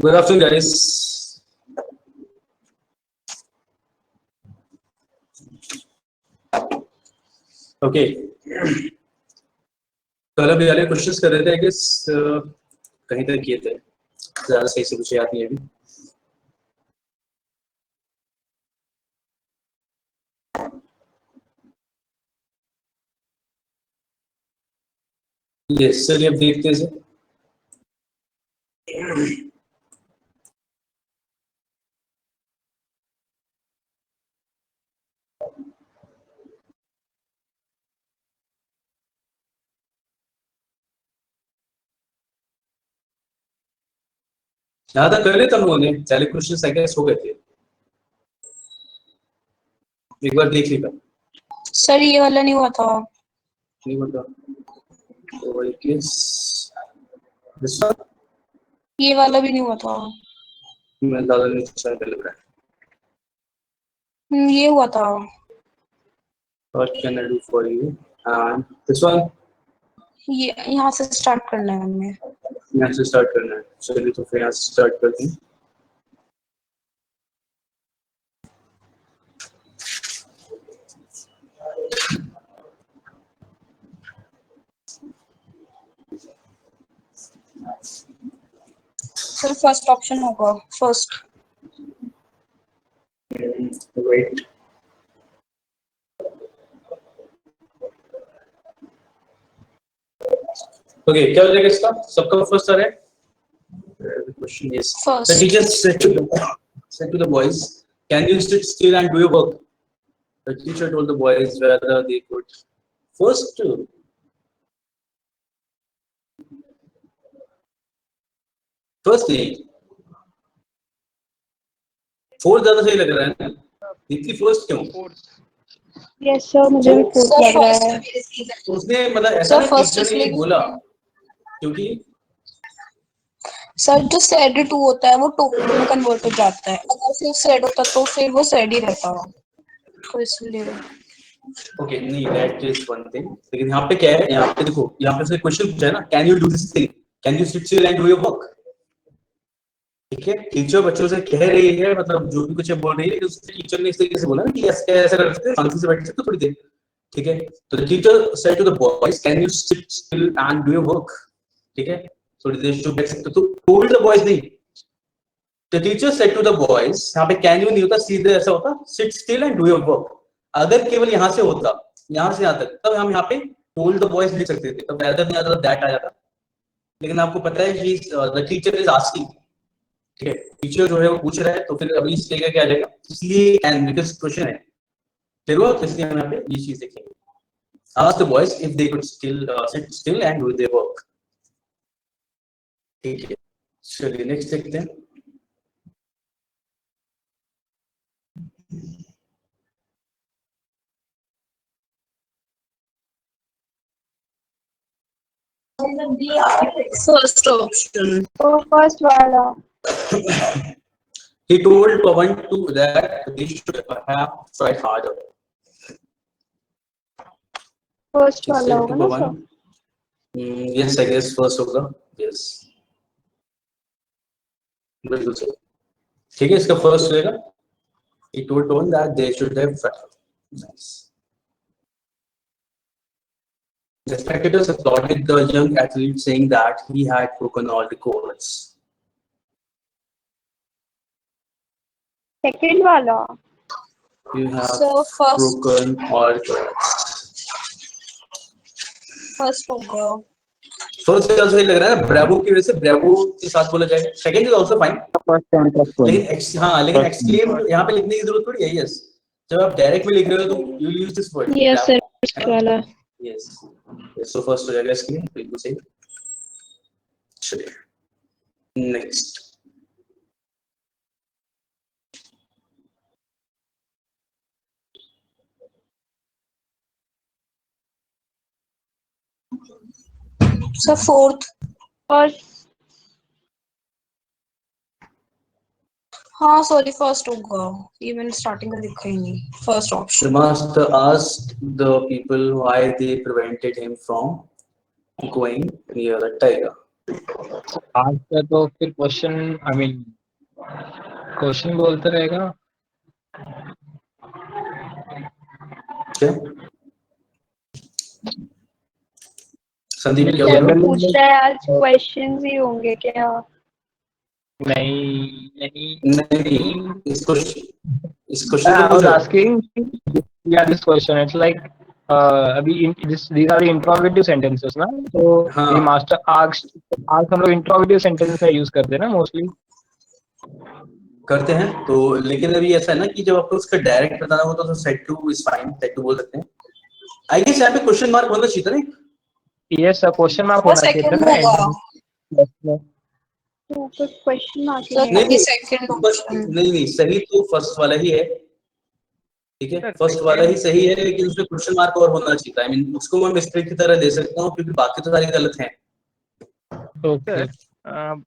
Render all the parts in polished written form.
Good afternoon, guys. Okay. कल अभी वाले क्वेश्चंस कर रहे थे कि कहीं तक किए थे, ज़्यादा सही से कुछ याद नहीं है अभी. यस चलिए अब देखते हैं. ज़्यादा कर लेता हूँ उन्हें, पहले क्वेश्चंस आई गेस हो गए थे, एक बार देख लेगा. सर ये वाला नहीं हुआ था. नहीं बता तो आई गेस दिस वन. ये वाला भी नहीं हुआ था. मैं ज़्यादा नहीं सोचा कर लग रहा है. ये हुआ था. What can I do for you? And this one. ये यहाँ से स्टार्ट करना है हमें. यहाँ से स्टार्ट करना है. चलिए तो फिर यहाँ से स्टार्ट करते हैं. सर फर्स्ट ऑप्शन होगा. फर्स्ट. Wait. Okay, क्या हो जाएगा इसका? सबका फर्स्ट आ रहा है. The question is, First. the teacher said to the boys, "Can you sit still and do your work?" The teacher told the boys whether they could. First, नहीं. Fourth ज्यादा सही लग रहा है ना. इतनी फर्स्ट क्यों? यस सर मुझे भी फोर्थ लग रहा है. उसने मतलब ऐसा टीचर ने बोला क्योंकि सर जो सेड टू होता है वो टोकन में कन्वर्ट हो जाता है. अगर सिर्फ सेड होता तो फिर वो सेड ही रहता. तो इसलिए ओके नहीं दैट इज वन थिंग. लेकिन यहाँ पे क्या है, यहाँ पे देखो, यहाँ पे से क्वेश्चन पूछा है ना, can you do this thing, can you sit still and do your work. ठीक है, टीचर बच्चों से कह रही है, मतलब जो भी कुछ बोल रही है, उसके टीचर ने इस तरीके से बोला ना कि ऐसा कर सकते हैं, शांति से बैठ सकते हो थोड़ी देर. ठीक है, तो the teacher said to the boys, can you sit still and do your work. ठीक है, थोड़ी देर जो बैठ सकते हो. तो टोल्ड द बॉयज नहीं, the teacher said to the boys. यहाँ पे कैन यू नहीं होता, सीधे ऐसा होता sit still and do your work. अगर केवल यहाँ से होता, यहाँ से यहाँ तक, तब हम यहाँ पे टोल्ड द बॉयज लिख सकते थे, तब rather नहीं आता, दैट आ जाता. लेकिन आपको पता है कि द टीचर इज आस्किंग. ठीक है, टीचर जो है वो पूछ रहा है, तो फिर अभी इस जगह क्या आ जाएगा, इसलिए एंड बिकॉज़ क्वेश्चन है फिर वो, इसलिए हम यहाँ पे ये चीज देखेंगे. Ask the boys if they could still seat still and do their work. ठीक है, चलिए नेक्स्ट देखते हैं. First option. तो फर्स्ट वाला. He told Pawan to that they should have tried harder. First He वाला said होगा to ना Pawan. Sir. Yes, I guess first होगा. Yes. बिल्कुल सही. ठीक है, इसका फर्स्ट रहेगा. He told Pawan that they should have tried. Nice. The spectators applauded the young athlete, saying that he had broken all records. Second वाला. You have So first. broken all records. First होगा. First से सही लग रहा है, bravo की वजह से ब्रेवो के साथ बोला जाएगा. Second is also fine. लेकिन हाँ, लेकिन एक्सक्लेम यहाँ पे लिखने की जरूरत थोड़ी है. यस, जब आप डायरेक्ट में लिख रहे हो तो you use this word. Yes sir first वाला. यस, सो फर्स्ट हो जाएगा इसके लिए. बिल्कुल सही. चलिए नेक्स्ट. Sir fourth. फर्स्ट. हाँ सॉरी फर्स्ट होगा. ये मैंने स्टार्टिंग में लिखा ही नहीं. First The option. master asked the people why they prevented him from going near the tiger. आज का तो फिर क्वेश्चन आई मीन क्वेश्चन बोलते रहेगा। क्या संदीप क्या बोल रहा जनरल पूछ रहा है आज क्वेश्चंस ही होंगे क्या? नहीं नहीं नहीं नहीं। इस क्वेश्चन को I was पूछो। asking, yeah, this question. It's like, अभी these are the interrogative sentences ना, तो ये हाँ master asked हम लोग interrogative sentence का यूज करते हैं ना मोस्टली। करते हैं तो, लेकिन अभी ऐसा है ना कि जब आपको उसका डायरेक्ट बताना हो तो said to is fine, said to बोल सकते हैं। आई गेस यहाँ पे क्वेश्चन मार्क होना चाहिए था ना। यस, क्वेश्चन मार्क वो होना चाहिए था सेकंड ना होगा। एंड में। तो फिर क्वेश्चन मार्क ही सर नहीं नहीं ये आएगा। सेकंड नहीं बस ऑप्शन। नहीं सही तो फर्स्ट वाला ही है। ठीक है सर फर्स्ट वाला ही सेकंड सही है, लेकिन उसमें क्वेश्चन मार्क और होना चाहिए था। आई मीन उसको मैं मिस्टेक की तरह दे सकता हूँ क्योंकि बाकी तो सारी गलत हैं। ओके। सर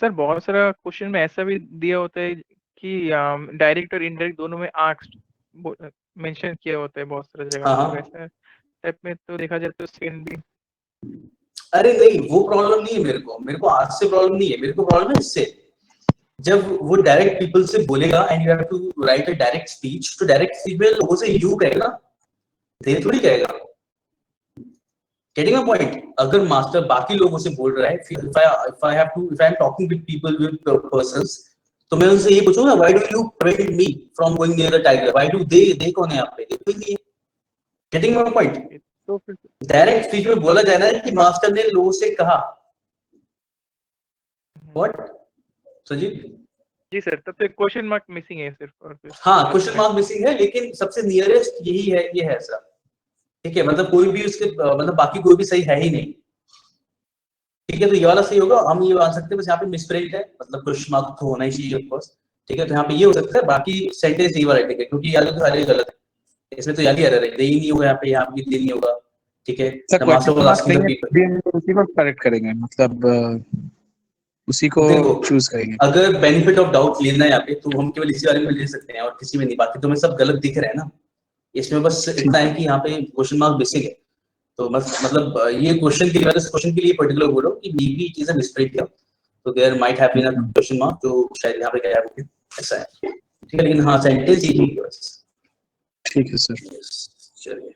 सर बहुत सारा क्वेश्चन में ऐसा भी दिया होता है कि डायरेक्ट और इनडायरेक्ट दोनों में आस्क्ड मेंशन किया होता है बहुत सारी जगह हाँ पे, हाँ वैसा टाइप में तो देखा जाए तो सेकंड भी। अरे नहीं वो प्रॉब्लम नहीं है मेरे को आज से प्रॉब्लम नहीं है, मेरे को प्रॉब्लम है इससे। जब वो डायरेक्ट पीपल से बोलेगा and you have to write a direct speech, तो डायरेक्ट स्पीच में लोगों से यू कहेगा, दे थोड़ी कहेगा। Getting a point. अगर मास्टर बाकी लोगों से बोल रहा है, if I am talking with people with persons, तो मैं उनसे ये पूछूंगा why do you prevent me from going near the tiger, why do they कौन है यहाँ पे, कोई नहीं है। Getting my point. तो फिर डायरेक्ट स्पीच में बोला जाए ना कि मास्टर ने लोगों से कहा। व्हाट संजीव? जी सर, तब तो क्वेश्चन मार्क मिसिंग है सिर्फ, और फिर हाँ गलत क्वेश्चन है। मार्क मिसिंग है, लेकिन सबसे नियरेस्ट यही है, ये है सर। ठीक है मतलब कोई भी उसके मतलब बाकी कोई भी सही है ही नहीं। ठीक है तो ये वाला सही होगा, हम ये मान सकते हैं। बस यहाँ पे मिसप्रिंट है, मतलब क्वेश्चन मार्क तो होना ही चाहिए ऑफ कोर्स। ठीक है तो यहाँ पे ये हो सकता है, बाकी सेंटेंस यही वाला ठीक है, क्योंकि याद तो सारे गलत है। इसमें तो याद ही एरर है, दे ही नहीं होगा यहाँ पे, यहाँ पे दे नहीं होगा। ठीक है sir the master question was mark asking नहीं द है पीपल। भी हम लोग उसी को करेक्ट करेंगे, मतलब उसी को देखो चूज करेंगे। अगर बेनिफिट ऑफ डाउट लेना है यहाँ पे, तो हम केवल इसी बारे में ले सकते हैं और किसी में नहीं, बाकी तो में सब गलत दिख रहे हैं ना। इसमें बस ठीक इतना है कि यहाँ पे क्वेश्चन मार्क बेसिक है। तो बस मतलब ये क्वेश्चन के लिए, क्वेश्चन के लिए पर्टिकुलर बोल रहा हूँ कि मे बी चीजें मिसप्रिंट किया, तो there might have been a question mark जो शायद यहाँ पे गया हो, ऐसा है। ठीक है लेकिन हाँ सेंटेंस यही है बस। ठीक है सर। Yes, चलिए।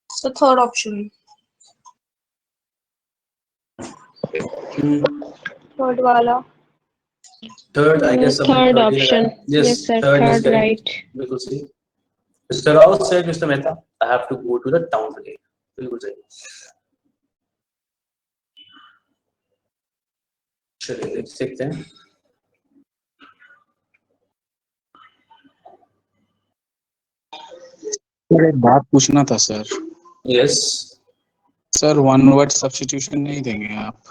So third option. थर्ड वाला। थर्ड आई गेस सबने थर्ड थर्ड ही ऑप्शन। लगाया। Yes yes sir, third is third correct, right. बिल्कुल सही। Mister Rao said mister Mehta I have to go to the town today, बिल्कुल सही। चलिए देख सकते हैं। सर एक बात पूछना था sir. Yes sir one word substitution नहीं देंगे आप?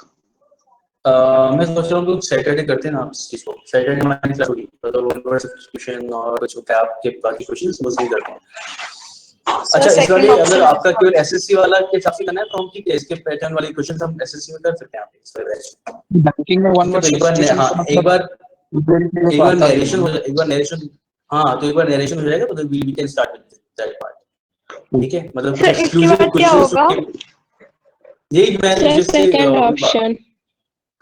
मैं सोच रहा हूँ लोग सैटरडे करते हैं ना इस चीज को, सैटरडे हमारी क्लास होगी तो वन वर्ड सब्स्टिट्यूशन और जो क्या आपके बाकी क्वेश्चंस वो सही करते हैं। अच्छा इस वाले सेकंड अगर ऑप्शन। आपका केवल एसएससी वाला के हिसाब से करना है तो हम ठीक है, इसके पैटर्न वाले क्वेश्चंस हम एसएससी में कर सकते हैं आप इस वाले। बैंकिंग में वन ठीक है वर्ड तो एक बार सब्स्टिट्यूशन हाँ का मतलब एक तो बार आता नहीं है नरेशन हो ना। एक बार नरेशन, हाँ तो एक बार नरेशन हो जाएगा तो we can start with that part. ठीक है मतलब कुछ सर इसके एक्सक्लूसिव बाद क्या क्वेश्चंस होगा? यही मैं सर जैसे सेकंड ऑप्शन।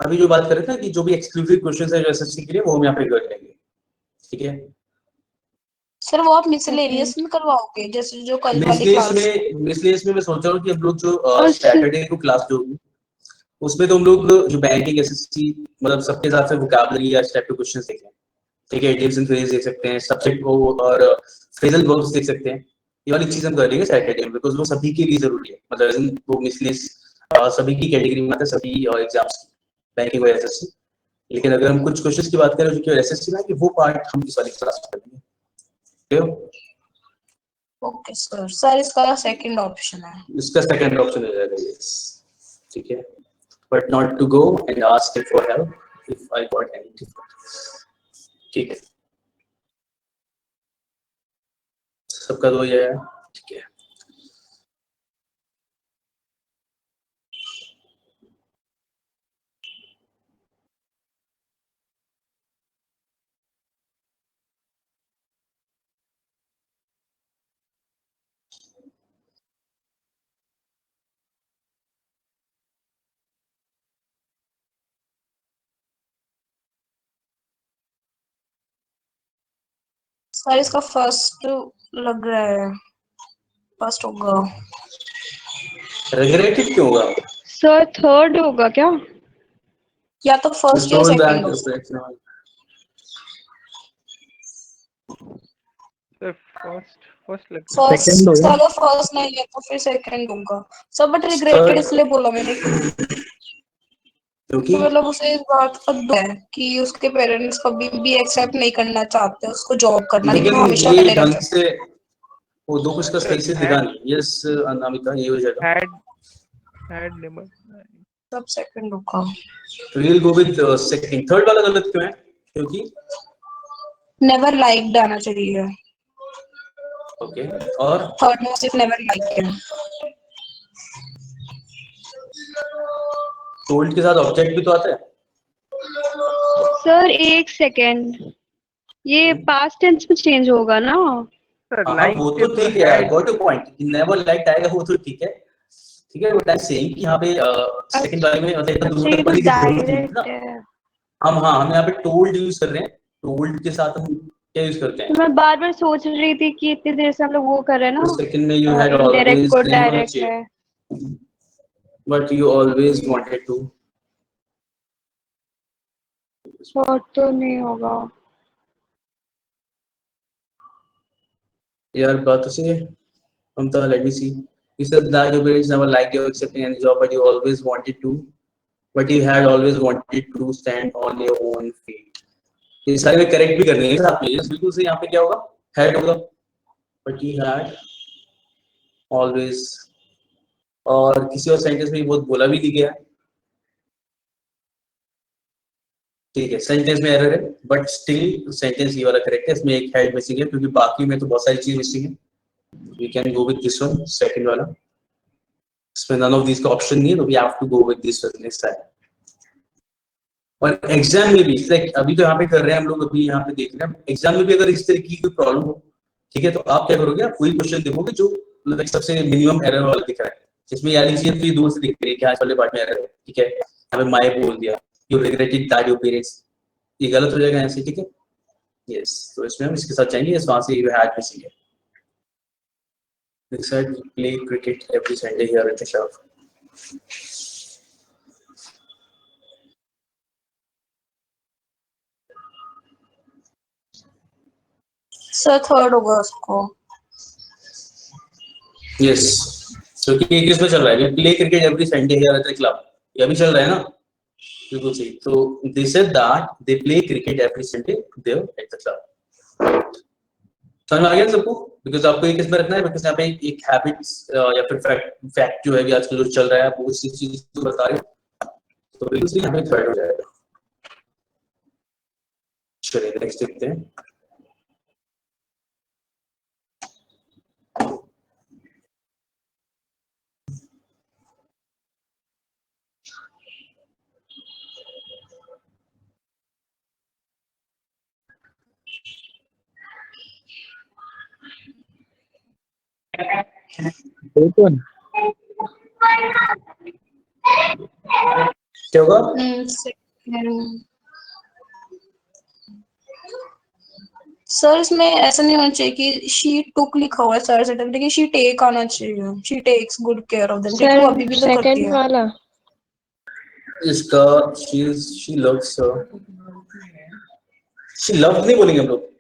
अभी जो बात कर रहे थे कि जो भी एक्सक्लूसिव क्वेश्चंस है जो एसएससी के लिए वो हम यहाँ पे कर लेंगे। ठीक है सर वो आप मिसलेनियस में करवाओगे जैसे जो कल वाली मिसलेस क्लास। में मिसलेस में मैं सोच रहा हूँ कि हम लोग जो और सैटरडे को क्लास जो होगी उसमें तो हम लोग जो बैंकिंग एसएससी मतलब सबके हिसाब से वोकैबुलरी या टाइप के क्वेश्चंस देखें। ठीक है इडियम्स एंड फ्रेज देख सकते हैं, सब्जेक्ट को और फ्रेजल वर्ब्स देख सकते हैं। ये वाली चीज हम कर लेंगे सैटरडे में बिकॉज वो सभी के लिए जरूरी है, मतलब वो मिसलेस सभी की कैटेगरी में आता है, सभी एग्जाम्स की बैंकिंग और एसएससी। लेकिन अगर हम कुछ क्वेश्चंस की बात करें जो कि एसएससी में है कि वो पार्ट हम इस वाली क्लास में करेंगे। ठीक है ओके सर। सर इसका सेकंड ऑप्शन है। इसका सेकंड ऑप्शन हो जाएगा यस। ठीक है but not to go and ask him for help if I got any difficulties. ठीक है सबका दो ही है। ठीक है सर इसका फर्स्ट लग रहा है, फर्स्ट होगा। रिग्रेटेड क्यों होगा? सर थर्ड होगा क्या? या तो फर्स्ट या Told सेकंड that होगा। सर फर्स्ट लग रहा फर्स्ट, Second होगा। चलो फर्स्ट नहीं है तो फिर सेकंड होगा। सर बट रिग्रेटेड Third- इसलिए बोला मैंने क्योंकि तो मतलब उसे इस बात का दुख है कि उसके पेरेंट्स कभी भी एक्सेप्ट नहीं करना चाहते उसको जॉब करना, लेकिन वो लेकिन हमेशा ये करे ढंग रहता है। से वो दो कुछ का सर सही से दिखा नहीं। यस अनामिका, ये हो जाएगा। Had never. तब सेकंड होगा। We'll go with second। Third वाला गलत क्यों है? क्योंकि नेवर लाइक्ड आना चाहिए। ओके, और थर्ड में सिर्फ नेवर लाइक है। टोल्ड के साथ ऑब्जेक्ट भी तो आता है। सर एक सेकेंड, ये पास्ट टेंस में चेंज होगा ना? सर हाँ लाइक वो तो ठीक है, I got your point. Never liked आएगा वो तो ठीक है, ठीक है। बट आई सेइंग कि यहाँ पे सेकंड वाले में मतलब इतना अच्छा दूर ये तक तो पढ़ने की जरूरत नहीं थी डायरेक्ट ना। है। हम यहाँ पे टोल्ड यूज कर रहे हैं। टोल्ड के साथ हम क्या यूज करते हैं? तो मैं बार बार सोच रही थी कि इतनी देर से हम लोग वो कर रहे हैं तो सेकंड में यू हैड ना, इनडायरेक्ट ऑलवेज को नहीं होना डायरेक्ट चाहिए, है। But you always wanted to. Short तो नहीं होगा। यार बात तो सही है। हम तो let me see. You said that your parents never liked you accepting any job, but you always wanted to. But you had always wanted to stand on your own feet. ये सारे में करेक्ट भी करने हैं साथ में। Yes, बिल्कुल सही। यहाँ पे क्या होगा? Had होगा। But you had always। और किसी और सेंटेंस में बहुत बोला भी नहीं गया, ठीक है। सेंटेंस में एरर है, बट स्टिल सेंटेंस ये वाला करेक्ट है। इसमें एक हेड मिसिंग है क्योंकि बाकी में तो बहुत सारी चीज मिसिंग है। We can go with this one, second वाला। इसमें नन ऑफ दिस का ऑप्शन नहीं है, तो we have to go with this one next time. और एग्जाम में भी लाइक अभी तो यहाँ पे कर रहे हैं हम लोग, अभी यहाँ पे देख रहे हैं। एग्जाम में भी अगर इस तरीके की कोई प्रॉब्लम हो, ठीक है, तो आप क्या करोगे? आप वही क्वेश्चन देखोगे जो like सबसे मिनिमम एरर वाला दिख रहा है। इसमें याद लीजिए तो ये दूर से दिख रही है कि आज वाले पार्ट में एरर है, ठीक है। यहाँ पे माय बोल दिया, you regretted that your parents, ये गलत हो जाएगा यहाँ से, ठीक है। यस, तो इसमें हम इसके साथ जाएंगे। इस वहां से यू हैड मिसिंग है। They said we play cricket every Sunday here at the shop. Sir third होगा उसको। Yes. So कि किस में चल रहा है? We play cricket every Sunday here at the club. ये अभी चल रहा है ना? बिल्कुल सही। तो they said that they play cricket every Sunday there at the club. समझ में आ गया सबको? बिकॉज आपको ये किस में रखना है? बिकॉज यहाँ पे एक हैबिट्स या फिर फैक्ट जो है भी आजकल जो चल रहा है, आप वो उसी चीज को बता रहे हो, तो बिल्कुल यहाँ पे थर्ड हो जाएगा। चलिए नेक्स्ट देखते हैं। Open. क्या होगा? सर इसमें ऐसा नहीं होना चाहिए कि शी टुक लिखा हुआ है सर से, लेकिन शी टेक आना चाहिए। She takes good care of them, देखो अभी भी तो करती सेकंड है। वाला। इसका she loves her, she loves नहीं बोलेंगे हम लोग।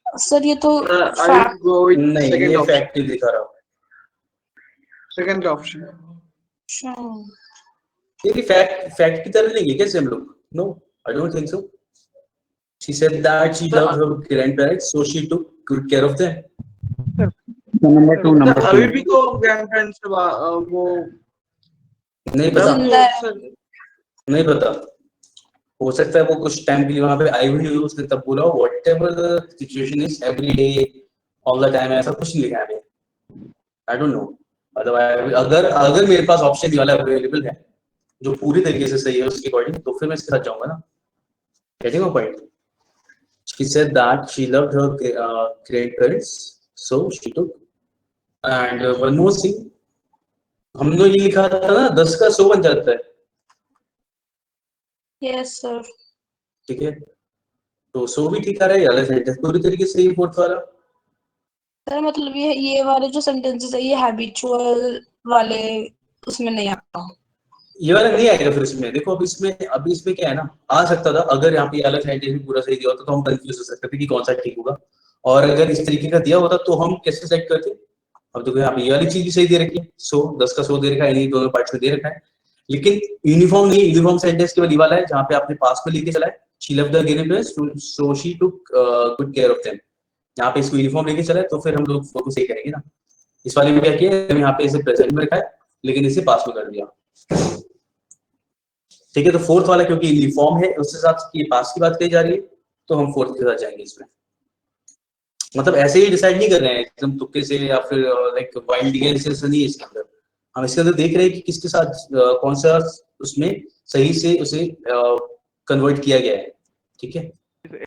सर ये तो I will fact go with नहीं, second ये option. फैक्ट नहीं दिखा रहा। Second option. ये फैक्ट की तरह लेंगे कैसे हम लोग? No, I don't think so. She said that she loves her grandparents, so she took good care of them. Number two. number अभी two. भी तो grandparents से वो नहीं पता, जिंदा है। नहीं पता। हो सकता है वो कुछ टाइम के लिए वहां पे आई हुई हो, उसने तब बोला whatever the situation is every day all the time, ऐसा कुछ नहीं लिखा है। I don't know. अदरवाइज अगर मेरे पास ऑप्शन वाला अवेलेबल है जो पूरी तरीके से सही है उसके अकॉर्डिंग, तो फिर मैं इसके साथ जाऊंगा ना। Getting a point. She said that she loved her grandparents, so she took. And one more thing, हमने ये लिखा था ना 10 का 100 बन जाता है, यस सर। ठीक है। तो सो भी ठीक आ रहा है, अलग सेंटेंस पूरी तरीके से ही फोर्थ वाला। सर मतलब ये वाले जो सेंटेंसेस है ये हैबिचुअल वाले उसमें नहीं आता। ये वाला नहीं आएगा फिर इसमें। देखो अभी इसमें क्या है ना, आ सकता था अगर यहाँ पे ये अलग सेंटेंस भी पूरा सही दिया होता तो हम कंफ्यूज हो सकते थे कि कौन सा ठीक होगा, और अगर इस तरीके का दिया होता तो हम कैसे सेलेक्ट करते। अब देखो यहाँ पे ये वाली चीज भी सही दे रखी है, सो 10 का 100 दे रखा है, इन्हीं दोनों पार्ट्स में दे रखा है, लेकिन यूनिफॉर्म नहीं। यूनिफॉर्म सेंटेंस केवल ये वाला है जहाँ पे आपने पास में लेके चला है, she loved the Guinea pigs so she took good care of them. यहाँ पे इसको यूनिफॉर्म लेके चला है तो फिर हम लोग फोटो सही करेंगे ना। इस वाले में क्या किया, यहाँ पे इसे प्रेजेंट में रखा है लेकिन इसे पास में कर दिया। ठीक है, तो फोर्थ वाला क्योंकि यूनिफॉर्म है उस हिसाब से ये पास की बात कही जा रही है, तो हम फोर्थ के साथ जाएंगे इसमें। मतलब ऐसे ही डिसाइड नहीं कर रहे हैं एकदम तुक्के से या फिर लाइक वाइल्ड गेस नहीं है इसके अंदर। हम इसके अंदर देख रहे हैं कि किसके साथ कौन सा उसमें सही से उसे कन्वर्ट किया गया है। ठीक है,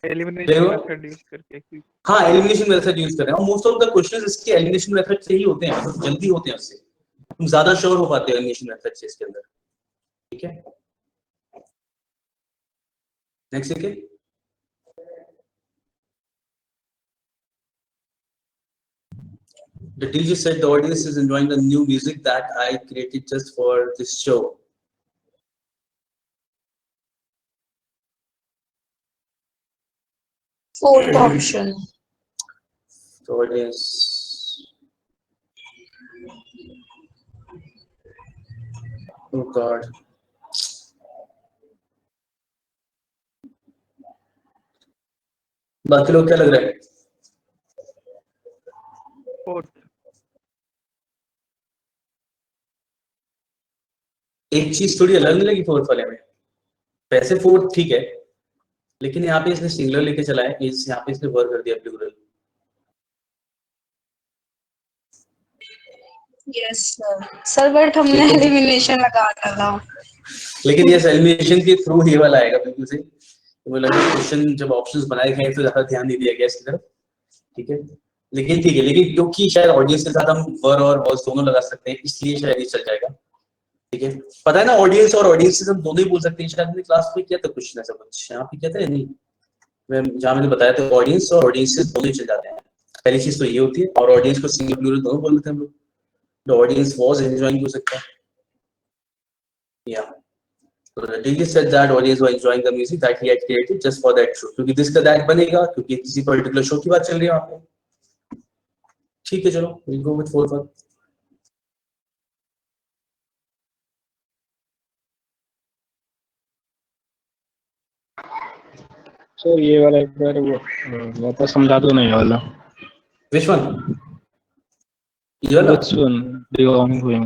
एलिमिनेशन मेथड यूज करके। हाँ, एलिमिनेशन मेथड यूज कर रहे हैं और मोस्ट ऑफ द क्वेश्चंस इसके एलिमिनेशन मेथड से ही होते हैं, मतलब जल्दी होते हैं उससे, तुम ज्यादा श्योर हो पाते हो एलिमिनेशन मेथड से इसके अंदर। ठीक है, नेक्स्ट देखिए। The DJ said the audience is enjoying the new music that I created just for this show. Fourth option. The audience. Oh God. बाकी लोग क्या लग रहा है? फोर्थ। एक चीज थोड़ी अलग नहीं लगी फोर्थ वाले में। वैसे फोर्थ ठीक है, लेकिन यहाँ पे इसने सिंगुलर लेके चला है, यहाँ पे इसने वर्क कर दिया प्लूरल। यस सर बट हमने एलिमिनेशन लगा था। लेकिन ये एलिमिनेशन के थ्रू ये वाला आएगा बिल्कुल से। तो मुझे लगा क्वेश्चन जब ऑप्शंस बनाए गए तो ज्यादा ध्यान नहीं दिया गया इसकी तरफ। ठीक है, लेकिन ठीक है, लेकिन क्योंकि शायद ऑडियंस के साथ हम वर और वॉइस दोनों लगा सकते हैं इसलिए शायद ये चल जाएगा। ठीक है, पता है ना, ऑडियंस और ऑडियंस हम दोनों ही बोल सकते हैं। शायद मैंने क्लास में किया था क्वेश्चन ऐसा कुछ, यहाँ पे क्या था नहीं, जहाँ मैंने बताया था ऑडियंस और ऑडियंसेस दोनों ही चल जाते हैं। पहली चीज तो ये होती है, और ऑडियंस को सिंगल प्लूरल दोनों बोल देते हैं हम लोग। द ऑडियंस वाज एंजॉयिंग हो सकता है या so the DJ said that audience were enjoying the music that he had created just for that show. क्योंकि this का that बनेगा क्योंकि किसी पर्टिकुलर शो की बात चल रही है वहाँ पे। ठीक है, चलो we'll go with fourth one. Sir ये वाला एक बार वापस समझा दो ना ये वाला। Which one? ये वाला? Which one? The ongoing.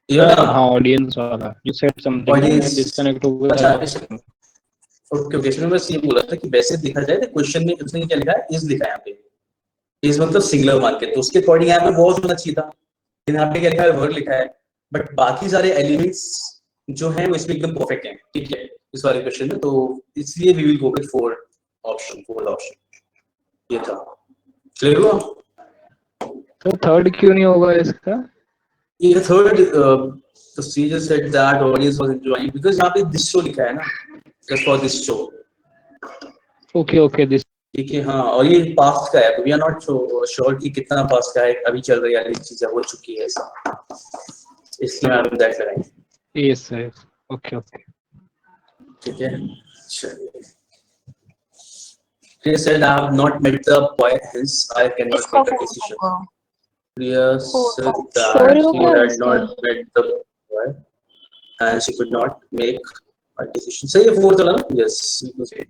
ये वाला? हाँ, audience वाला। You said something. Audience. Disconnect हो गया। अच्छा, ओके ओके, इसमें बस ये बोला था कि वैसे देखा जाए तो क्वेश्चन में उसने क्या लिखा है, इज लिखा है यहाँ पे। इज मतलब सिंगुलर मान के, तो उसके अकॉर्डिंग यहाँ पे बहुत होना चाहिए था, लेकिन यहाँ पे क्या लिखा है, वर्ड लिखा है। बट बाकी सारे एलिमेंट्स जो हैं वो इसमें एकदम परफेक्ट हैं। ठीक है, इस वाले क्वेश्चन में, तो इसलिए we will go with fourth option. ये था, क्लियर हुआ? तो थर्ड क्यों नहीं होगा इसका? ये थर्ड तो she just said that audience was enjoying because यहाँ पे दिस शो लिखा है ना, just for this show. Okay this. ठीक है, हाँ, और ये पास्ट का है तो वी आर नॉट श्योर कि कितना पास्ट का है, अभी चल रही वाली चीज हो चुकी है ऐसा, इसलिए हम दैट करेंगे। Yes sir, okay. ठीक है, चलिए। Priya said I have not met the boy, hence I cannot make a decision. Priya said that she had not met the boy and she could not make a decision. Say fourth वाला, yes, you can say.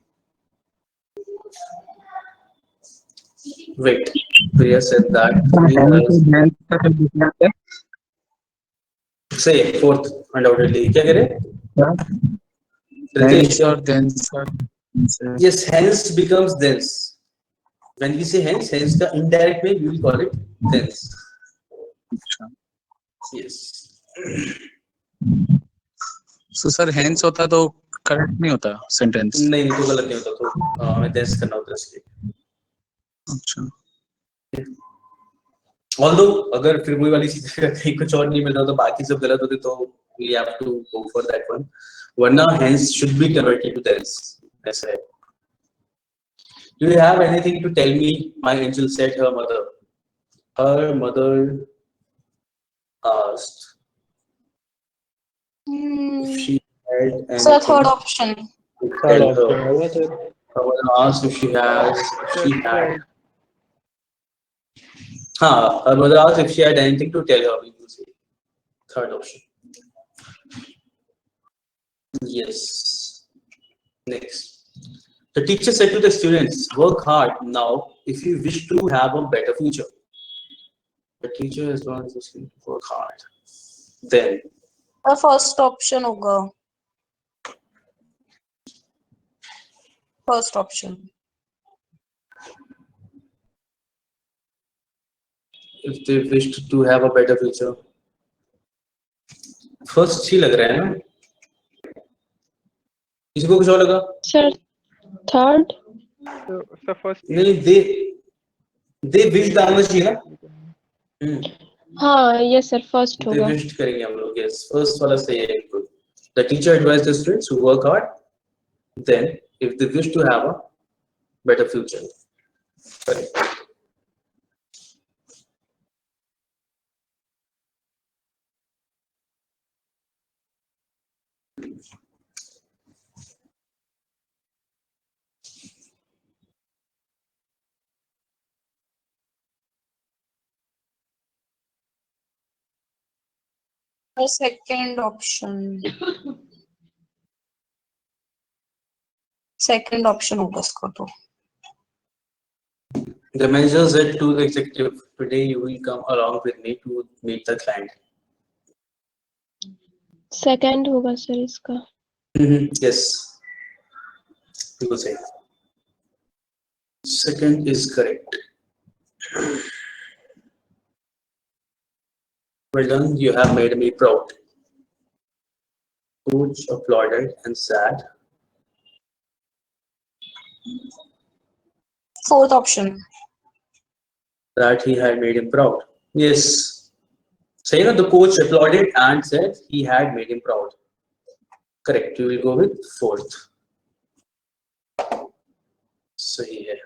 Wait, Priya said that. Say fourth, undoubtedly. क्या करे? Hence or thence. Yes, hence becomes thence. When we say hence का indirect way we will call it thence. Yes. So sir, hence होता तो correct नहीं होता sentence. नहीं तो गलत नहीं होता, तो हमें thence करना होता है इसलिए। अच्छा। Although अगर फिर वही वाली चीज कहीं कुछ और नहीं मिल रहा तो बाकी सब गलत होते तो we have to go for that one. वरना hence should be converted to thence. ऐसा है। Do you have anything to tell me? My angel said. Her mother asked if she had Sir, anything third option. to Third tell option her. होगा sir. Her mother asked if she had. Her mother asked if she had anything to tell her. You say third option. Yes. Next. The teacher said to the students, work hard now if you wish to have a better future. The teacher is going to say, work hard. Then, The first option होगा. First option. if they wished to have a better future. First ही लग रहा है ना? किसी को कुछ और लगा? Sir, third. So first. नहीं, they wished आना चाहिए ना? हाँ, yes sir, first They होगा. wished करेंगे हम लोग. Yes, first वाला सही है. Good. The teacher advised the students to work hard. Then, if they wish to have a better future. Correct. The second option. Second option होगा इसका तो. The manager said to the executive, today you will come along with me to meet the client. Second होगा sir इसका. Yes. People say. Second is correct. Well done, you have made me proud. Coach applauded and said, Fourth option. that he had made him proud. Yes. So, you know, the coach applauded and said he had made him proud. Correct. You will go with fourth. सही है.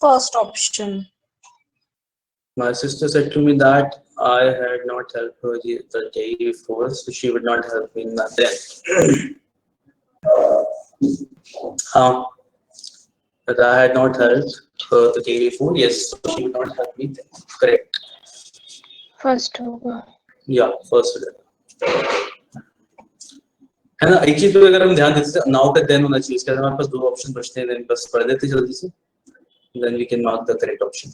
First option. My sister said to me that I had not helped her the day before, so she would not help me in that day. That I had not helped her the day before, yes, so she would not help me then. Correct. First होगा. Yeah, first. है ना, एक चीज पे अगर हम ध्यान देते हैं, नाउ का देन होना चाहिए. इसके बाद हमारे पास दो ऑप्शन बचते हैं, देन बस पढ़ देते जल्दी से. Then we can mark the correct option.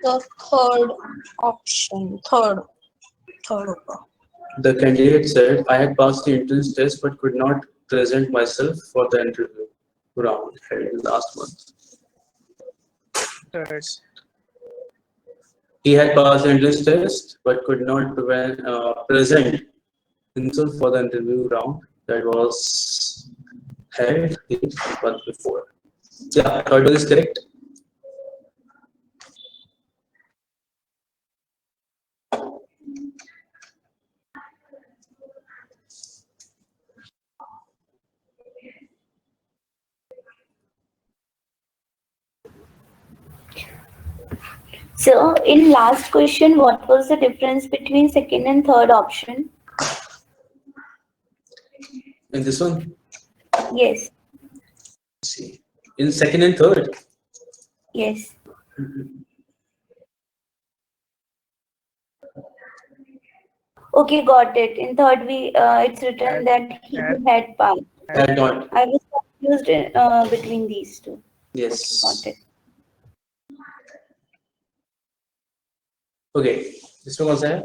The third option. Third होगा. The candidate said, I had passed the entrance test but could not present myself for the interview round held last month. Third. He had passed the entrance test but could not present himself for the interview round that was held the month before. Yeah, third one is correct. So in last question, what was the difference between second and third option? In this one? Yes. Let's see. In second and third? Yes. Okay, got it. In third, it's written that he had passed. Had not. I was confused between these two. Yes. Got it. Okay. इसमें कौन सा है?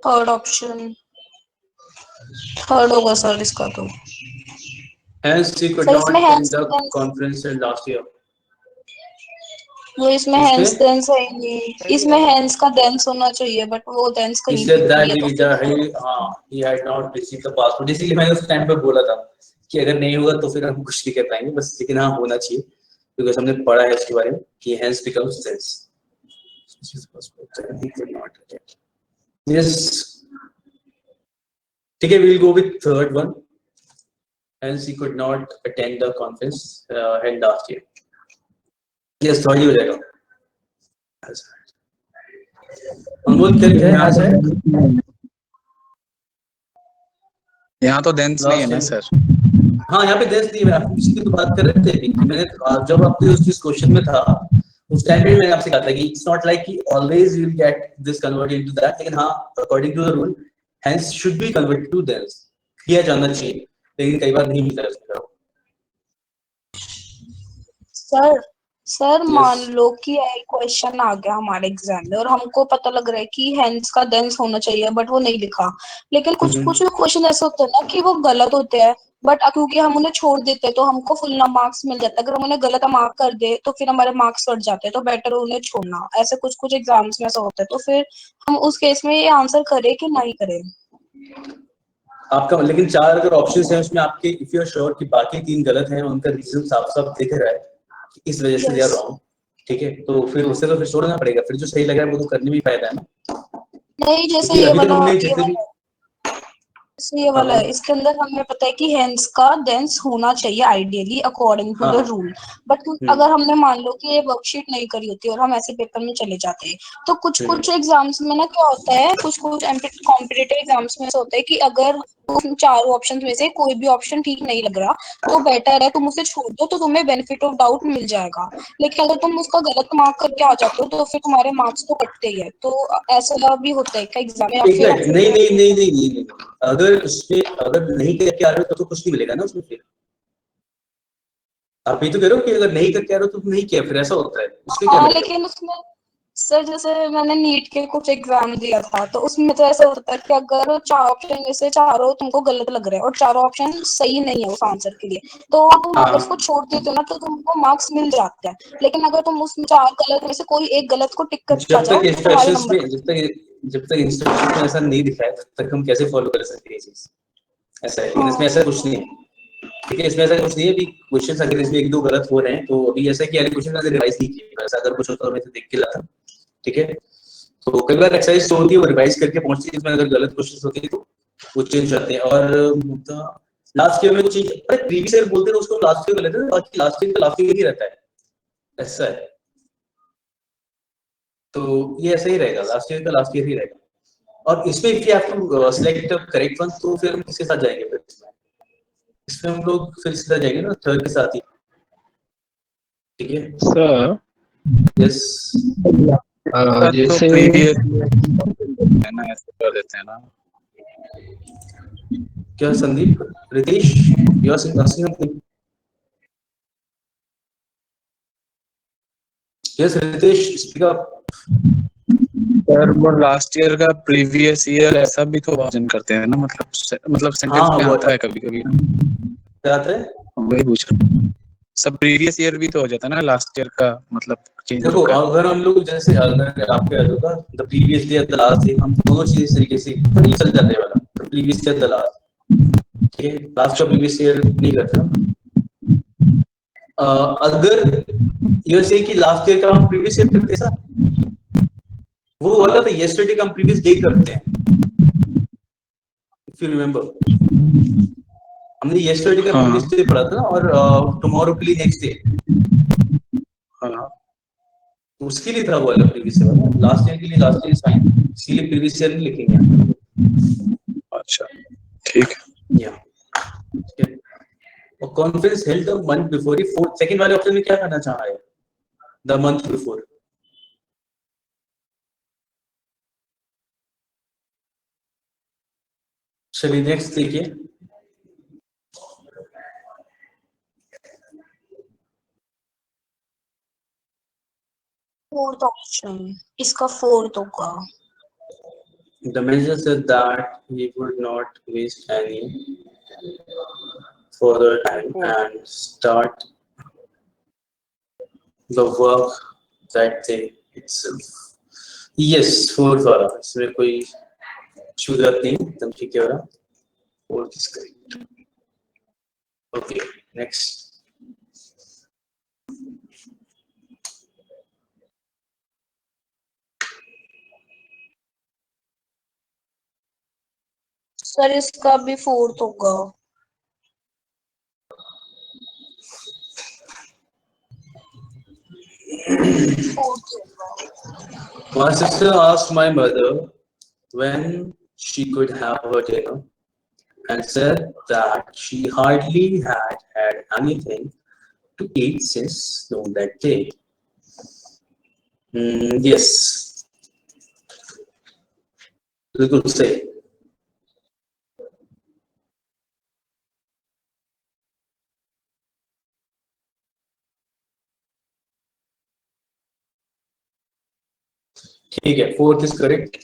Third option. Third होगा sir इसका तो. Hence, he could So not इसमें hence conduct hence- conference in last year. वो इसमें हैंस देंस है नहीं, इसमें हैंस का देंस होना चाहिए बट वो देंस He कहीं said that नहीं है, तो he had not received the passport. इसीलिए मैंने उस टाइम पे बोला था कि अगर नहीं हुआ तो फिर हम कुछ नहीं कर पाएंगे, बस लेकिन हाँ होना चाहिए क्योंकि हमने पढ़ा है इसके बारे में कि hence becomes sense. Yes. ठीक है, we'll go with third one. Hence he could not attend the conference held last year. Yes, third ही हो जाएगा. अनमोल क्या लिखा है ऐसा है? यहाँ तो देंस नहीं है ना सर। हाँ, यहाँ पे देंस नहीं है, आप इसी की तो बात कर रहे थे कि मैंने जब आपके उस क्वेश्चन में था उस टाइम पे मैंने आपसे कहा था कि इट्स नॉट लाइक कि always you will get this converted into that, लेकिन हाँ according to the rule hence should be converted to thence, किया जाना चाहिए, लेकिन कई बार नहीं मिलता है उसका। सर मान लो कि क्वेश्चन आ गया हमारे एग्जाम में और हमको पता लग रहा है कि हेंस का देंस होना चाहिए बट वो नहीं लिखा, लेकिन कुछ क्वेश्चन ऐसे होते हैं ना कि वो गलत होते हैं बट क्योंकि हम उन्हें छोड़ देते हैं तो हमको फुल मार्क्स मिल जाता है, अगर हम उन्हें गलत मार्क कर दे तो फिर हमारे मार्क्स कट जाते हैं, तो बेटर उन्हें छोड़ना। ऐसे कुछ एग्जाम्स में ऐसा होता है, तो फिर हम उस केस में ये आंसर करें कि नहीं करें? आपका लेकिन 4 अगर ऑप्शंस हैं उसमें आपके इफ यू आर श्योर कि बाकी 3 गलत हैं, उनका रीजन साफ साफ दिख रहा है इस वजह से दे आर रॉन्ग, ठीक है, तो फिर उससे तो फिर छोड़ना पड़ेगा, फिर जो सही लग रहा है वो तो करने में फायदा है ना। नहीं, जैसे क्योंकि ये अभी तक वाला हमने जितने भी ये वाला है, इसके अंदर हमें पता है कि हेंस का देंस होना चाहिए ideally according to the rule, but अगर हमने मान लो कि ये वर्कशीट नहीं करी होती और हम ऐसे पेपर में चले जाते हैं तो कुछ एग्जाम्स में ना क्या होता है, कुछ कॉम्पिटिटिव एग्जाम्स में ऐसा होता है कि अगर उन चारों ऑप्शन में से कोई भी ऑप्शन ठीक नहीं लग रहा तो बेटर है तुम उसे छोड़ दो, तो तुम्हें बेनिफिट ऑफ डाउट मिल जाएगा, लेकिन अगर तुम उसका गलत मार्क करके आ जाते हो तो फिर तुम्हारे मार्क्स तो कटते ही है। तो ऐसा भी होता है क्या एग्जाम में? या फिर नहीं, अगर उसमें अगर नहीं करके आ रहे हो तो कुछ नहीं मिलेगा ना उसमें, फिर आप ये तो कह रहे हो कि अगर नहीं करके आ रहे हो तो नहीं किया, फिर ऐसा होता है उसमें क्या मिलेगा? लेकिन उसमें सर जैसे मैंने नीट के कुछ एग्जाम दिया था तो उसमें तो ऐसा होता है कि अगर 4 ऑप्शन में से चारों तुमको गलत लग रहे हैं और चारों ऑप्शन सही नहीं है उस आंसर के लिए, तो तुम अगर उसको छोड़ देते हो ना तो तुमको मार्क्स मिल जाते हैं, लेकिन अगर तुम उसमें 4 गलत में से कोई एक गलत को टिक करके आ जब जाओ तक तो तुम्हारे इंस्ट्रक्शंस नंबर में जब तक इंस्ट्रक्शंस में ऐसा नहीं दिखा है तब तक हम कैसे फॉलो कर सकते हैं ये चीज, ऐसा है, लेकिन इसमें ऐसा कुछ नहीं है, ठीक है, इसमें ऐसा कुछ नहीं है कि क्वेश्चंस अगर इसमें 1-2 गलत हो रहे हैं तो अभी ऐसा कि यार क्वेश्चन मैंने रिवाइज नहीं किया, ऐसा अगर कुछ होता तो मैं देख के लाता, ठीक है, तो कई बार एक्सरसाइज तो होती है वो रिवाइज करके पहुंचती है, इसमें अगर गलत क्वेश्चंस होते हैं तो वो चेंज करते हैं, और लास्ट ईयर में कुछ अरे प्रीवियस ईयर बोलते हैं उसको लास्ट ईयर लेते हैं, बाकी लास्ट ईयर का लास्ट ईयर ही रहता है, ऐसा है, तो ये ऐसा ही रहेगा, लास्ट ईयर का लास्ट ईयर ही रहेगा, और इसमें if you have to select correct one तो फिर हम किसके साथ जाएंगे, फिर इसमें हम लोग फिर सीधा जाएंगे ना थर्ड के साथ ही, ठीक है सर यस, जैसे प्रीवियस है ना ऐसे कर देते हैं ना। क्या Sandeep, Ritesh, you are something, yes Ritesh speak up. Sir वो लास्ट ईयर का प्रीवियस ईयर ऐसा भी तो वर्जन करते हैं ना, मतलब सेंटेंस हाँ, में वो आता है कभी कभी, क्या आता है, वही पूछ रहा हूँ। सब प्रीवियस ईयर भी तो हो जाता है ना लास्ट ईयर का, मतलब चेंज देखो अगर हम लोग जैसे अगर आपके याद होगा the previous day the last day, हम दोनों चीज इस तरीके से ये चल जाते हैं वाला, the previous day the last, ठीक है, लास्ट का प्रीवियस ईयर नहीं करते हम, अगर ये से कि लास्ट ईयर का हम प्रीवियस ईयर करते हैं सर, वो वाला तो यस्टरडे का हम प्रीवियस डे करते हैं, इफ यू रिमेंबर हमने यस्टरडे का प्रीवियस डे पढ़ा था ना, और टुमारो के लिए नेक्स्ट डे, हाँ उसके लिए था वो वाला प्रीवियस ईयर वाला, लास्ट ईयर के लिए लास्ट ईयर फाइन, इसलिए प्रीवियस ईयर नहीं लिखेंगे। अच्छा ठीक है। या ठीक है, और conference held the month before, ये सेकंड वाले ऑप्शन में क्या करना चाह रहा है, द मंथ बिफोर, चलिए नेक्स्ट देखिए, फोर्थ ऑप्शन, इसका फोर्थ होगा। the manager said that he would not waste any further time and start the work that thing itself. Yes, fourth वाला इसमें कोई शुरुआत नहीं एकदम ठीक है वाला fourth is correct. Okay, next. Sir इसका भी फोर्थ होगा। फोर्थ होगा। My sister asked my mother when she could have her dinner and said that she hardly had anything to eat since on that day. Yes, बिल्कुल सही। ठीक है, fourth is correct.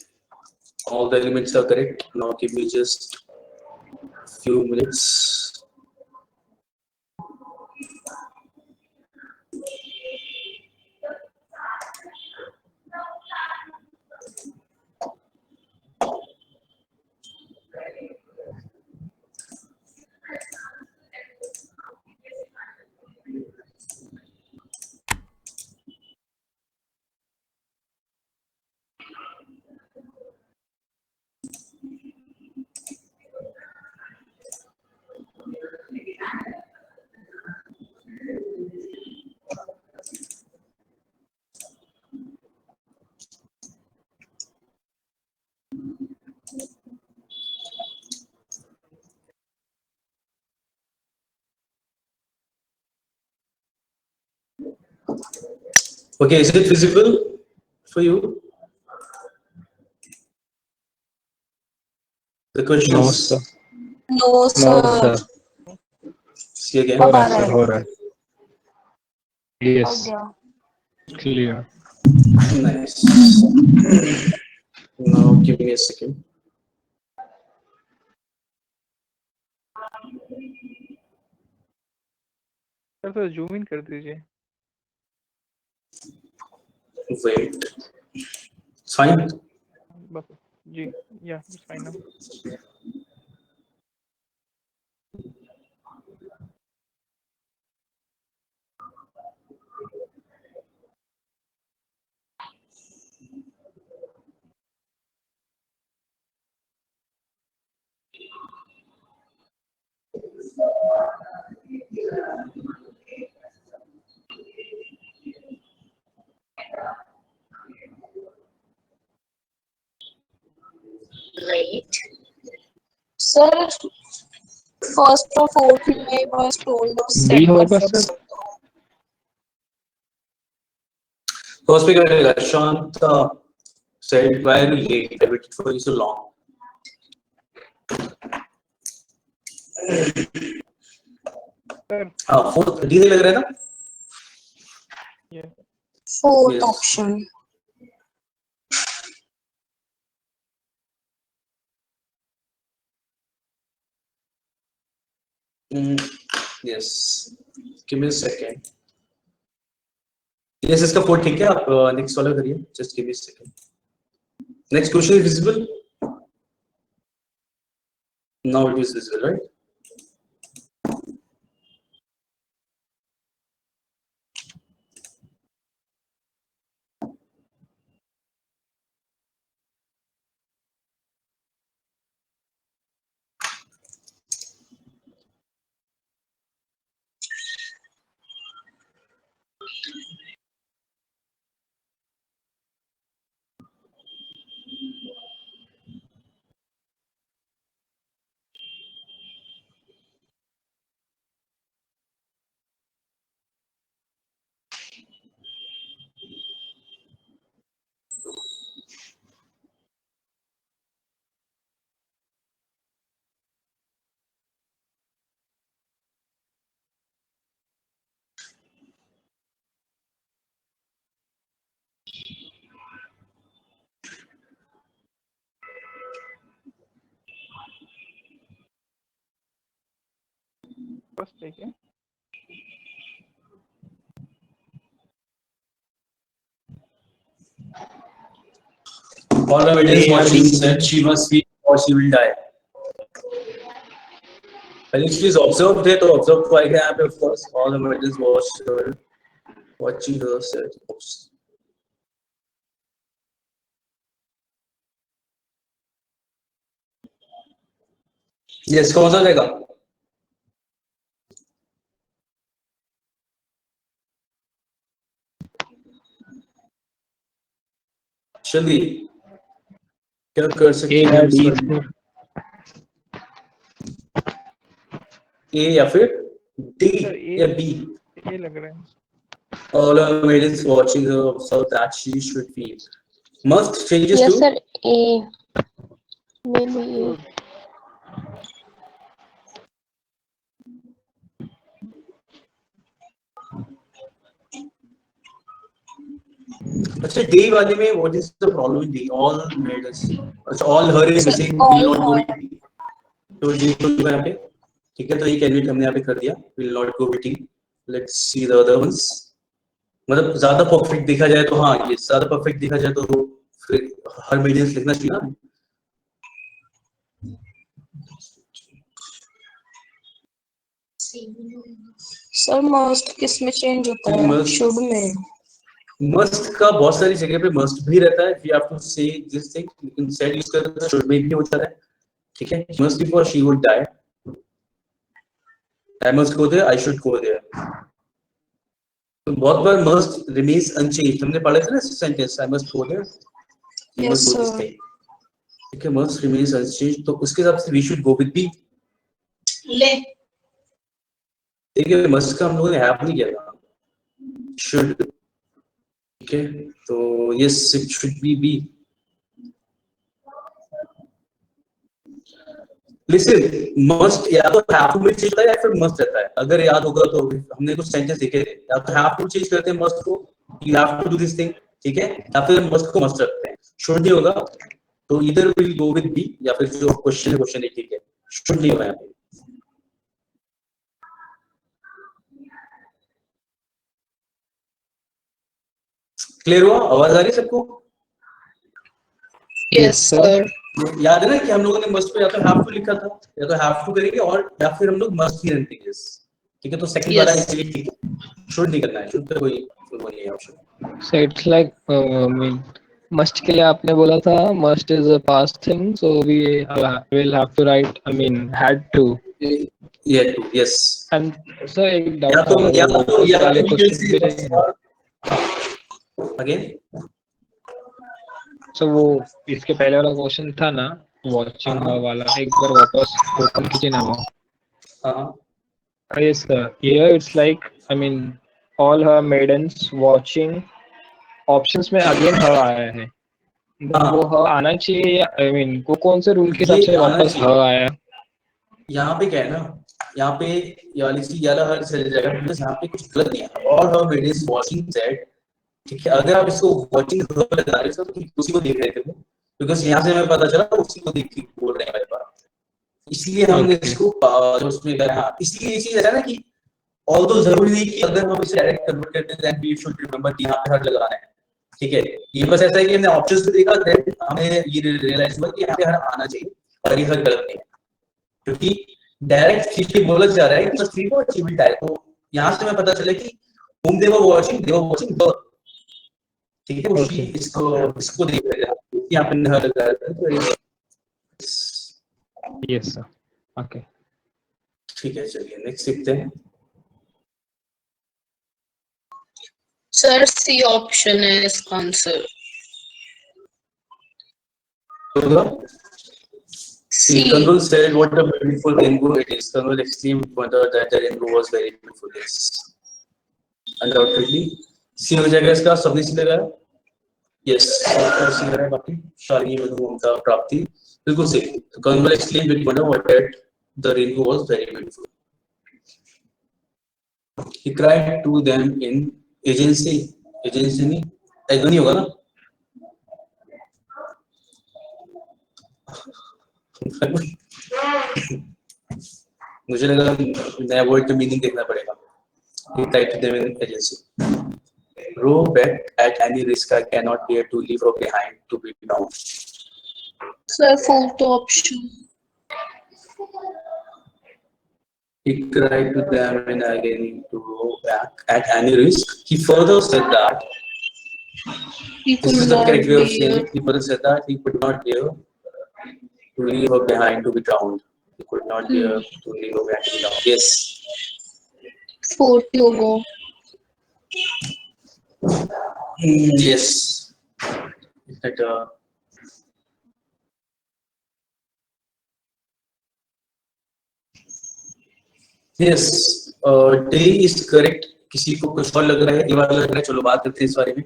All the elements are correct. Now give me just few minutes. Okay, is it visible for you? The questions. No, sir. No No, sir. sir. See again. हो अब रहा आ है रहा sir, है। हो रहा है. हो Yes, गया। clear. Nice. Now give me a second. Sir तो जूम इन कर दीजिए। Wait. Fine. बस जी, या फाइन नाउ। सर फर्स्ट और फोर्थ में was told of B set होगा perfect. Sir. First we got Shanta said, why are you late? I waited for you so long. Sir हाँ, fourth D से लग रहा है ना? ये Fourth Yes. option. Yes. Give me a second. Yes, इसका fourth ठीक है, आप next वाला करिए. Just give me a second. Next question is visible. Now it is visible, right? बस ठीक है। All the maidens watching said she must be or she will die. When she is observed there, तो observed को आएगा यहाँ पे of course. All the maidens watching her said. Yes, कौन सा रहेगा? जल्दी क्या कर सकते हैं हम? A या फिर D या B? ये लग रहा है. All our maidens watching her observe that she should be. Must changes Yes, to sir. A. Maybe A. अच्छा D वाले में what is the problem with D? All maidens. अच्छा all her is missing. Will not go with D. तो D को यहाँ पे ठीक है, तो ये कैंडिडेट हमने यहाँ पे कर दिया. Will not go with D. Let's see the other ones. मतलब ज्यादा परफेक्ट देखा जाए तो हाँ, ये ज्यादा परफेक्ट देखा जाए तो फिर हर मेडियंस लिखना चाहिए ना. सर मस्ट किस में चेंज होता है? Must. शुड में. मस्ट का बहुत सारी जगह पे मस्ट भी रहता है. वी हैव टू से दिस थिंग, लेकिन सेड यूज करते हैं शुड में भी हो जाता है. ठीक है, must before she would die. I must go there, I should go there. तो बहुत बार मस्ट रिमेन्स अनचेंज्ड हमने पढ़ा था ना sentence, I must go there, I Yes, must go this sir. Thing. ठीक है, मस्ट रिमेन्स अनचेंज्ड, तो उसके हिसाब से we should go with B. ले. ठीक है, मस्ट का हम लोगों ने हैव नहीं किया था, शुड. ठीक है, तो yes it should be B. Listen, must या तो हैव टू में चेंज होता है या फिर मस्ट रहता है. अगर याद होगा तो हमने कुछ सेंटेंस देखे थे, या तो हैव टू चेंज करते हैं मस्ट को, you have to do this thing. ठीक है, या फिर मस्ट को मस्ट रखते हैं. शुड नहीं होगा तो इधर विल गो विद बी, या फिर जो क्वेश्चन है क्वेश्चन है. ठीक है, शुड नहीं होगा यहाँ पे. क्लियर हुआ? आवाज आ रही है सबको? Yes sir. याद है ना कि हम लोगों ने मस्ट पे या तो हैव टू लिखा था, या तो हैव टू करेंगे और या फिर हम लोग मस्ट ही रखते हैं. ठीक है, तो सेकंड वाला इसलिए ठीक है, शुड नहीं करना है. शुड पे कोई नहीं है option. So it's like must के लिए आपने बोला था must is a past thing, so we will have to write had to. Yeah, to, yes. And so एक या doubt तो या तो या वाले तो question अगेन. so वो इसके पहले वाला क्वेश्चन था ना watching her वाला, एक बार वापस ओपन कीजिए ना वो. हां, Yes sir, here it's like all her maidens watching, options में again her आया है. हाँ. वो her आना चाहिए या वो कौन से रूल के हिसाब ये से आना वापस चाहिए. her आया? यहाँ पे क्या है ना, यहाँ पे ये वाली चीज याला हर चली जाएगा, बिकॉज़ यहाँ पे कुछ गलत नहीं है. All her maids watching that. ठीक है, अगर आप इसको वाचिंग हर लगा रहे हो तो उसी को देख रहे थे वो, बिकॉज़ यहाँ से हमें पता चला उसी को देख के बोल रहे हैं मेरे पास, इसलिए हमने इसको जो उसमें कहा. हाँ, इसलिए ये चीज है ना कि ऑल्दो जरूरी नहीं कि अगर हम इसे डायरेक्ट कन्वर्ट करते हैं दैट वी शुड रिमेंबर कि यहाँ पे हर लगाना है. ठीक है, ये बस ऐसा है कि हमने ऑप्शंस पे देखा, दैट हमें ये रियलाइज हुआ कि यहाँ पे हर आना चाहिए और ये हर गलत नहीं है, क्योंकि डायरेक्ट चीज पे बोला जा रहा है कि थ्री को अचीवमेंट है. तो यहाँ से हमें पता चला कि whom they were watching her. ठीक है, उसी इसको देख रहे हैं यहाँ पे हर लगा रहा है. Yes sir. Okay. ठीक है, चलिए नेक्स्ट देखते हैं. सर सी ऑप्शन है इसका answer. See, Kanwal said, "What a beautiful rainbow it is." Kanwal exclaimed, "Wonder that the rainbow was very beautiful." Yes, undoubtedly. सी हो जाएगा इसका. सबने सी लगाया. Yes, और सी लगाया. बाकी शालिनी, मधु, ममता, प्राप्ति बिल्कुल सही. तो Kanwal exclaimed with wonder that the rainbow was very beautiful. He cried to them in agency नहीं, agony होगा ना. मुझे लगा नया वर्ड का मीनिंग देखना पड़ेगा. He cried to them in agency. row back at any risk. I cannot bear to leave her behind to be down. Sir, fourth option. He cried to them in agony to row back at any risk. He further said that He this could is the not correct way of bear. saying it. He further said that he could not bear to leave her behind to be drowned. He could not bear to leave her behind to be drowned. Yes. Fourth logo. Yes. That, yes. D is correct. किसी को कुछ और लग रहा है, ये वाला लग रहा है, चलो बात करते हैं इस बारे में.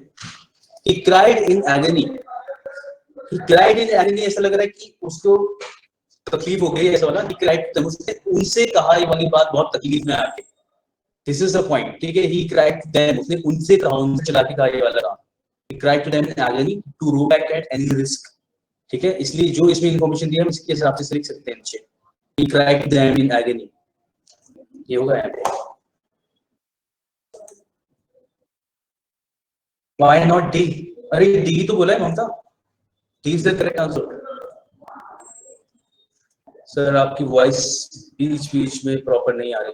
He cried in agony. He cried in agony ऐसा लग रहा है कि उसको तकलीफ हो गई ऐसा वाला. He cried to them. उसने उनसे कहा ये वाली बात बहुत तकलीफ में आके. This is the point. ठीक है. He cried to them. उसने उनसे कहा, उनसे चला के कहा ये वाला काम. He cried to them in agony to row back at any risk. ठीक है. इसलिए जो इसमें इंफॉर्मेशन दिया हम इसके हिसाब से लिख सकते हैं नीचे. He cried to them in agony. ये होगा यहाँ पे. Why not D? अरे D तो बोला है ममता. D is the correct answer. Sir आपकी वॉइस बीच में प्रॉपर नहीं आ रही.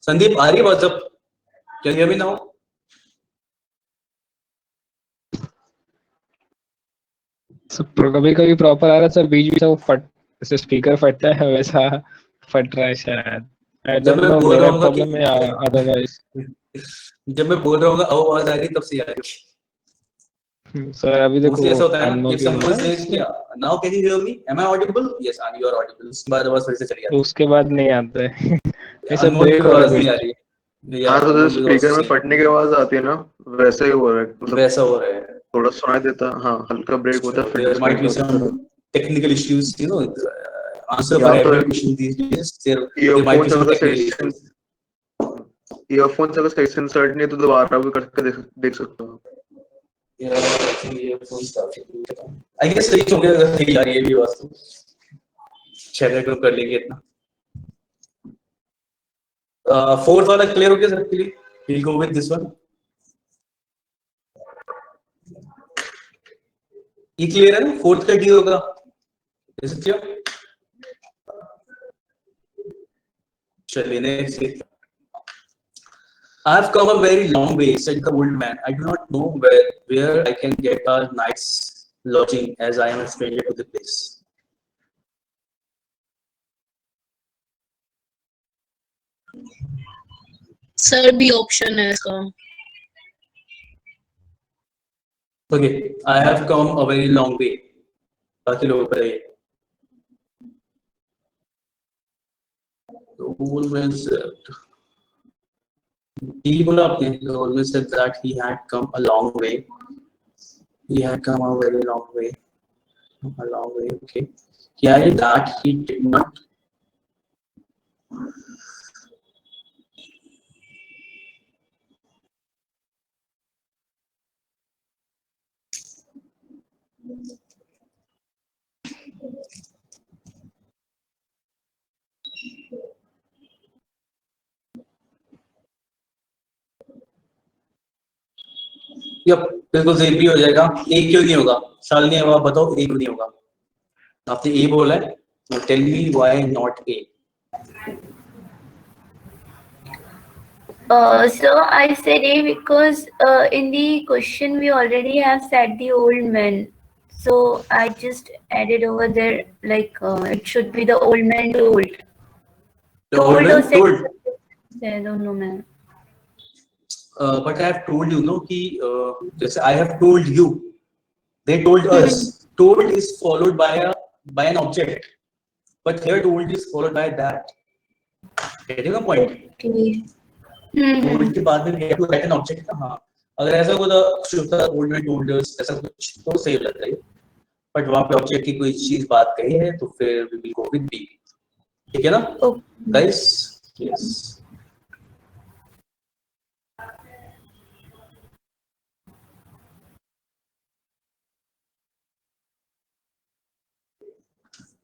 संदीप आ रही है बात अब? Can you hear me now? कभी कभी प्रॉपर आ रहा है सर, बीच बीच में वो फट, जैसे स्पीकर फटता है वैसा फट रहा है शायद. आई डोंट नो मेरा प्रॉब्लम है अदरवाइज. जब मैं बोल रहा हूँ आवाज आ रही तब से आ रही. सर अभी देखो ऐसा होता है ना. If someone says now can you hear me? Am I audible? Yes, you are audible. उसके बाद आवाज फिर से चली जाती है. उसके बाद नहीं आता है. ऐसा अनमोल की आवाज नहीं आ रही है. हाँ, तो जैसे स्पीकर में फटने की आवाज आती है ना, वैसे ही हो रहा है. मतलब वैसा हो रहा है. थोड़ा सुनाई देता. हाँ, हल्का ब्रेक होता है. There might be some technical issues, you know. Answer for every question these days. There might be some technical issues. Earphone से अगर सही से इंसर्ट नहीं है तो दोबारा भी करके देख सकते हो. I guess सही हो गया. सही आ रही है भी वास्तव. चलिए ग्रुप कर लेंगे इतना. फोर्थ वाला क्लियर हो गया सर के लिए. We'll go with this one. ये क्लियर है ना? फोर्थ का डी होगा. Is it clear? चलिए next. I have come a very long way, said the old man. I do not know where I can get a night's lodging, as I am a stranger to the place. Sir, B option है इसका. Okay, I have come a very long way. बाकी लोगों पर है. The old man said. He बोला आपने. The old man said that he had come a long way. He had come a very long way. A long way. Okay. He added that he did not. Yup बिल्कुल सही भी हो जाएगा. एक क्यों नहीं होगा? शालिनी अब आप बताओ एक क्यों नहीं होगा? आपने ए बोला है. तो tell me why not A. So I said A because in the question we already have said the old man. So I just added over there like it should be the old man told. The old man told. I don't know, man. But I have told you, no, कि जैसे I have told you, they told us. Told is followed by an object, but here told is followed by that. Getting the point? Okay. Told के बाद में we have to write an object ना. हाँ. अगर ऐसा कुछ होता old man told us ऐसा कुछ तो सही हो जाता है. But वहाँ पे object की कोई चीज बात कही है तो फिर we will go with B. ठीक है ना? Guys, yes.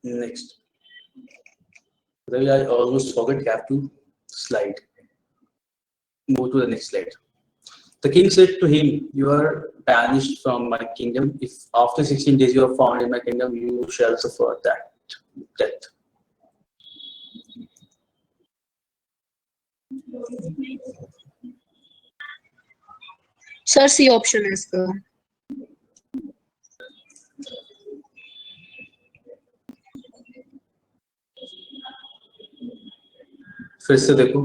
Next. I almost forgot. You have to slide. Move to the next slide. The king said to him, "You are banished from my kingdom. If after 16 days you are found in my kingdom, you shall suffer that death." Sir C option है इसका। फिर से देखो,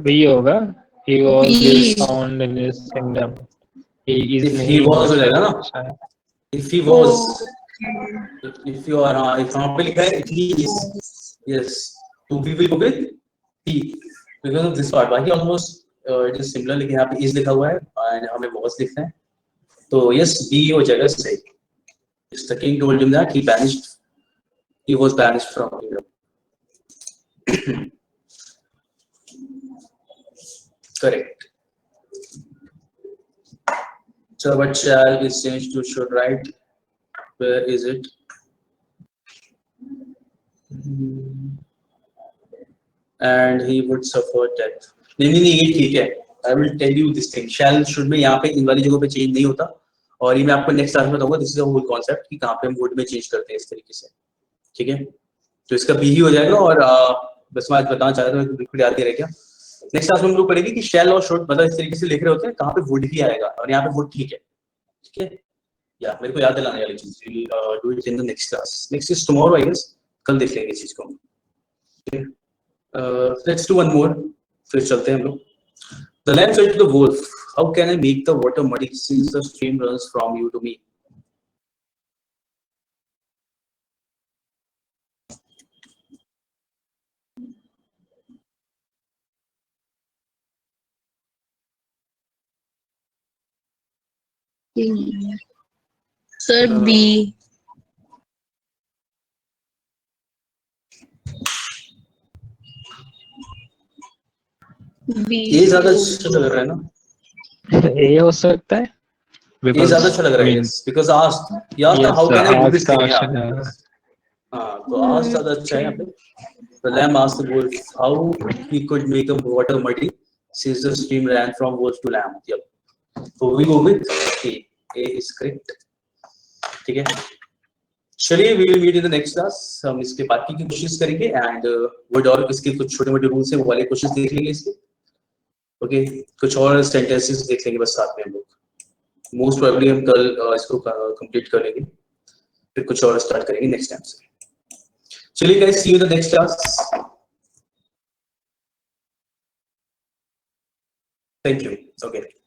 B होगा। He was B. found in his kingdom. He is if he नहीं was हो जाएगा ना, if he was, if you are, हाँ, if यहाँ पे लिखा है if he is, yes, to be will go with he because of this part. बाकी almost it is similar, लेकिन यहाँ पे is लिखा हुआ है और हमें was लिखना है, तो yes B हो जाएगा सही. Yes, the king told him that he was banished from kingdom. Correct. So what shall is changed to should, right? Where is it? And he would suffer death. नहीं ये ठीक है. I will tell you this thing. Shall should में यहाँ पे इन वाली जगहों पे चेंज नहीं होता, और ये मैं आपको नेक्स्ट क्लास में बताऊंगा. This is a whole concept कि कहाँ पे हम वुड में चेंज करते हैं इस तरीके से. ठीक है, तो इसका बी ही हो जाएगा. और बस मैं आज बताना चाह रहा था, बिल्कुल याद नहीं रह गया. नेक्स्ट क्लास में हम लोग पढ़ेंगे कि शैल और शुड मतलब इस तरीके से लिख रहे होते हैं, कहाँ पे वुड ही आएगा और यहाँ पे वुड ठीक है. ठीक है, या मेरे को याद दिलाने वाली चीज. Do it in the next class. Next is tomorrow I guess. कल देख लेंगे इस चीज को. लेट्स डू वन मोर, फिर चलते हैं हम लोग. The lamb said to the wolf, "How can I make the water muddy since the stream runs from you to me?" Sir B. ये ज्यादा अच्छा लग रहा है ना. ए हो सकता है. ये ज्यादा अच्छा लग रहा है because asked, how can I do this thing? हाँ, तो asked ज्यादा अच्छा है यहाँ पे. The lamb asked the wolf how he could make the water muddy since the stream ran from wolf to lamb. Yep. So we go with A. A is correct. ठीक है, चलिए we will meet in the next class. हम इसके बाकी की कोशिश करेंगे and word और इसके कुछ छोटे मोटे रूल्स हैं वो वाले क्वेश्चंस देख लेंगे इसके. ओके, कुछ और सेंटेंसेस देख लेंगे बस साथ में हम लोग. मोस्ट प्रोबेबली हम कल इसको कंप्लीट कर लेंगे, फिर कुछ और स्टार्ट करेंगे नेक्स्ट टाइम से. चलिए guys, see you in the next class. Thank you. Okay.